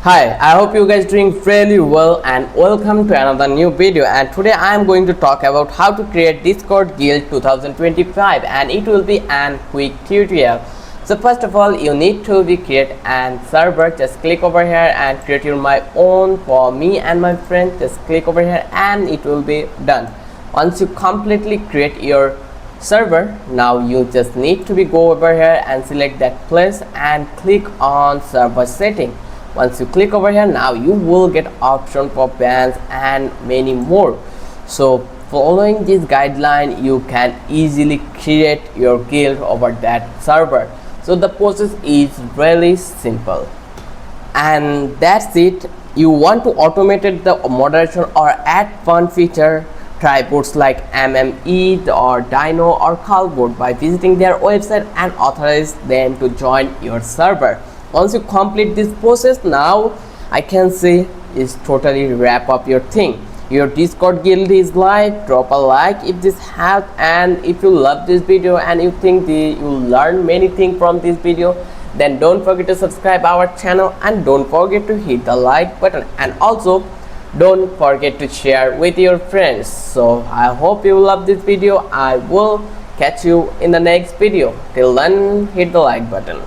Hi, I hope you guys doing really well and welcome to another new video. And today I am going to talk about how to create Discord Guild 2025 and it will be an quick tutorial. So first of all, you need to create an server. Just click over here and create my own for me and my friend. Just click over here and it will be done. Once you completely create your server, now you just need to go over here and select that place and click on server setting. Once you click over here, now you will get option for bans and many more. So following this guideline, you can easily create your guild over that server. So the process is really simple and that's it. You want to automate the moderation or add fun feature, try bots like MME or Dino or Callbot by visiting their website and authorize them to join your server. Once you complete this process, now I can say is totally wrap up your thing. Your Discord guild is live. Drop a like if this helped, and if you love this video and you think you learn many things from this video, then don't forget to subscribe our channel and don't forget to hit the like button, and also don't forget to share with your friends. So I hope you love this video. I will catch you in the next video. Till then, hit the like button.